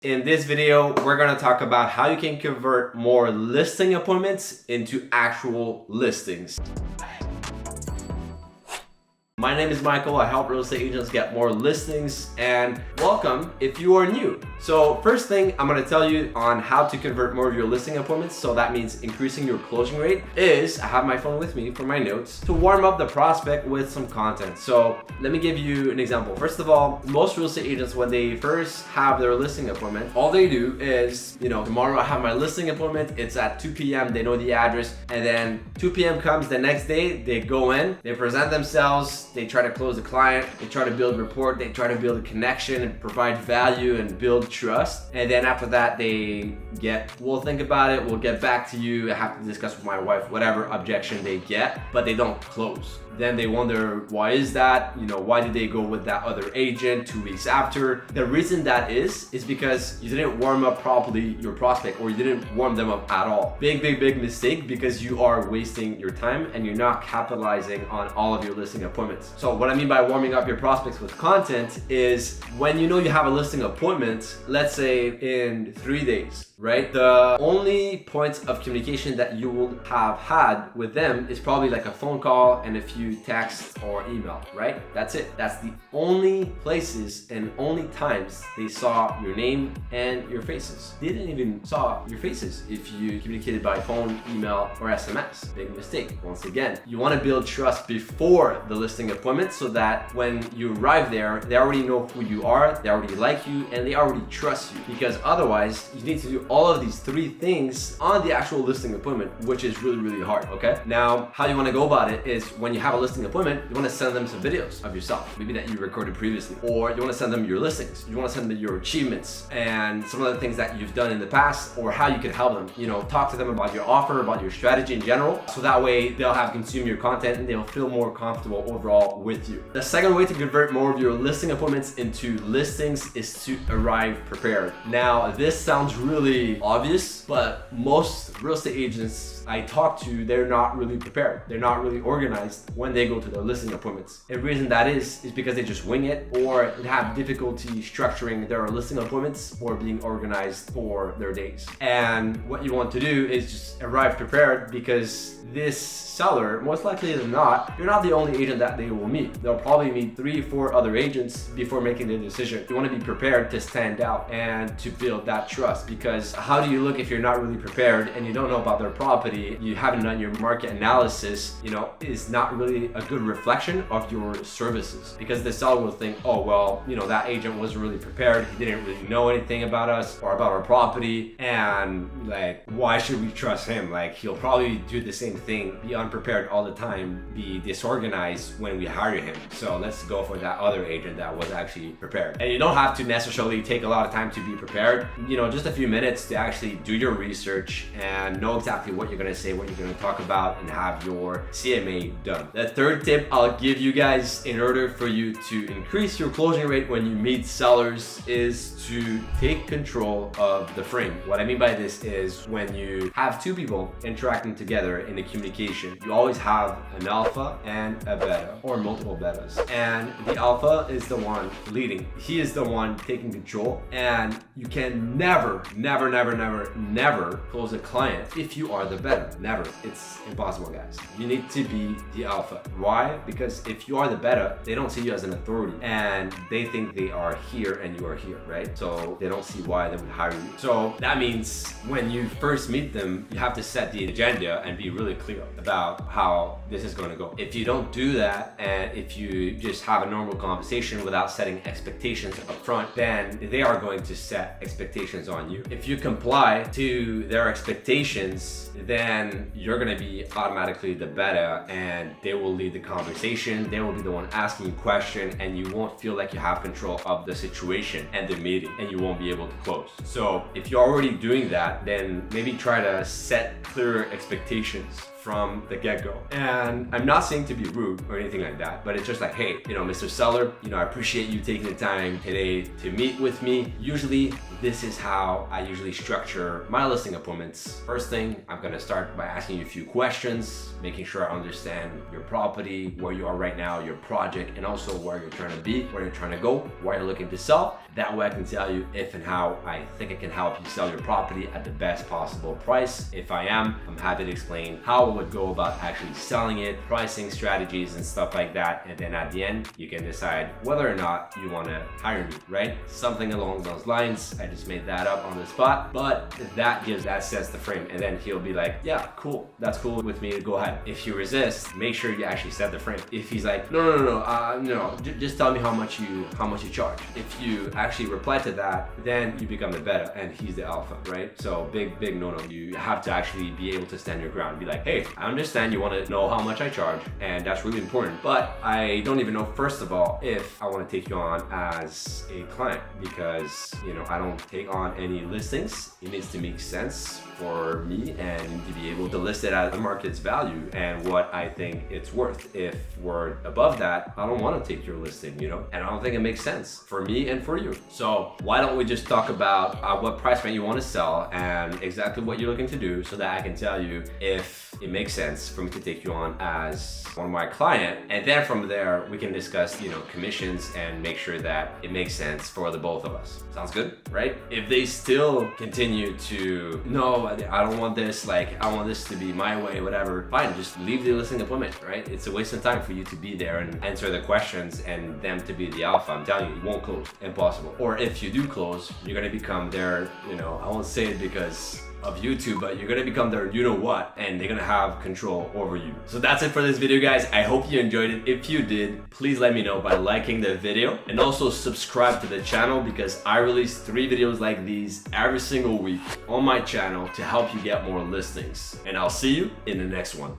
In this video, we're gonna talk about how you can convert more listing appointments into actual listings. My name is Michael. I help real estate agents get more listings, and welcome if you are new. So first thing I'm gonna tell you on how to convert more of your listing appointments, so that means increasing your closing rate, is I have my phone with me for my notes to warm up the prospect with some content. So let me give you an example. First of all, most real estate agents, when they first have their listing appointment, all they do is, tomorrow I have my listing appointment, it's at 2 p.m., they know the address, and then 2 p.m. comes the next day, they go in, they present themselves, they try to close the client, they try to build rapport, they try to build a connection and provide value and build trust. And then after that, they we'll think about it, we'll get back to you, I have to discuss with my wife, whatever objection they get, but they don't close. Then they wonder, why is that? Why did they go with that other agent 2 weeks after? The reason that is because you didn't warm up properly your prospect, or you didn't warm them up at all. Big mistake, because you are wasting your time and you're not capitalizing on all of your listing appointments. So what I mean by warming up your prospects with content is when you have a listing appointment, let's say in 3 days, right? The only points of communication that you will have had with them is probably like a phone call and a few texts or email, right? That's it. That's the only places and only times they saw your name and your faces. They didn't even saw your faces if you communicated by phone, email, or SMS. Big mistake. Once again, you want to build trust before the listing appointment so that when you arrive there, they already know who you are, they already like you, and they already trust you. Because otherwise, you need to do all of these 3 things on the actual listing appointment, which is really hard, okay? Now, how you want to go about it is when you have a listing appointment, you want to send them some videos of yourself, maybe that you recorded previously, or you want to send them your listings, you want to send them your achievements and some of the things that you've done in the past, or how you could help them. Talk to them about your offer, about your strategy in general, so that way they'll have consumed your content and they'll feel more comfortable overall with you. The second way to convert more of your listing appointments into listings is to arrive prepared. Now, this sounds really obvious, but most real estate agents I talk to, they're not really prepared. They're not really organized when they go to their listing appointments. And the reason that is because they just wing it, or they have difficulty structuring their listing appointments or being organized for their days. And what you want to do is just arrive prepared, because this seller, most likely than not, you're not the only agent that they will meet. They'll probably meet 3-4 other agents before making their decision. You want to be prepared to stand out and to build that trust, because how do you look if you're not really prepared and you don't know about their property, you haven't done your market analysis, is not really a good reflection of your services, because the seller will think, oh, well, that agent wasn't really prepared, he didn't really know anything about us or about our property, and why should we trust him? He'll probably do the same thing, be unprepared all the time, be disorganized when we hire him. So let's go for that other agent that was actually prepared. And you don't have to necessarily take a lot of time to be prepared, just a few minutes to actually do your research and know exactly what you're going to say, what you're going to talk about, and have your CMA done. The third tip I'll give you guys in order for you to increase your closing rate when you meet sellers is to take control of the frame. What I mean by this is when you have 2 people interacting together in the communication, you always have an alpha and a beta, or multiple betas. And the alpha is the one leading. He is the one taking control, and you can never close a client if you are the beta. Never. It's impossible, guys. You need to be the alpha. Why? Because if you are the beta, they don't see you as an authority, and they think they are here and you are here, right? So they don't see why they would hire you. So that means when you first meet them, you have to set the agenda and be really clear about how this is going to go. If you don't do that, and if you just have a normal conversation without setting expectations up front, then they are going to set expectations on you. If you comply to their expectations, then you're going to be automatically the beta, and they will lead the conversation. They will be the one asking you questions, and you won't feel like you have control of the situation and the meeting, and you won't be able to close. So if you're already doing that, then maybe try to set clearer expectations from the get-go. And I'm not saying to be rude or anything like that, but it's just like, hey, Mr. Seller, I appreciate you taking the time today to meet with me. Usually, this is how I usually structure my listing appointments. First thing, I'm gonna start by asking you a few questions, making sure I understand your property, where you are right now, your project, and also where you're trying to be, where you're trying to go, where you're looking to sell. That way I can tell you if and how I think I can help you sell your property at the best possible price. If I am, I'm happy to explain how I would go about actually selling it, pricing strategies and stuff like that. And then at the end, you can decide whether or not you want to hire me, right? Something along those lines. I just made that up on the spot, but that sets the frame. And then he'll be like, yeah, cool. That's cool with me, go ahead. If you resist, make sure you actually set the frame. If he's like, no, just tell me how much you charge. If you actually reply to that, then you become the beta and he's the alpha, right? So big no. You have to actually be able to stand your ground. Be like, hey, I understand you want to know how much I charge, and that's really important, but I don't even know, first of all, if I want to take you on as a client, because I don't take on any listings. It needs to make sense for me and to be able to list it at the market's value and what I think it's worth. If we're above that, I don't want to take your listing, and I don't think it makes sense for me and for you. So why don't we just talk about what price point you want to sell and exactly what you're looking to do, so that I can tell you if it makes sense for me to take you on as one of my client, and then from there we can discuss commissions and make sure that it makes sense for the both of us. Sounds good, right? If they still continue to, no, I don't want this, like I want this to be my way, whatever, fine, just leave the listing appointment, right? It's a waste of time for you to be there and answer the questions and them to be the alpha. I'm telling you, it won't close. Impossible. Or if you do close, you're gonna become their, I won't say it because of YouTube, but you're gonna become their you-know-what, and they're gonna have control over you. So that's it for this video, guys. I hope you enjoyed it. If you did, please let me know by liking the video, and also subscribe to the channel, because I release 3 videos like these every single week on my channel to help you get more listings. And I'll see you in the next one.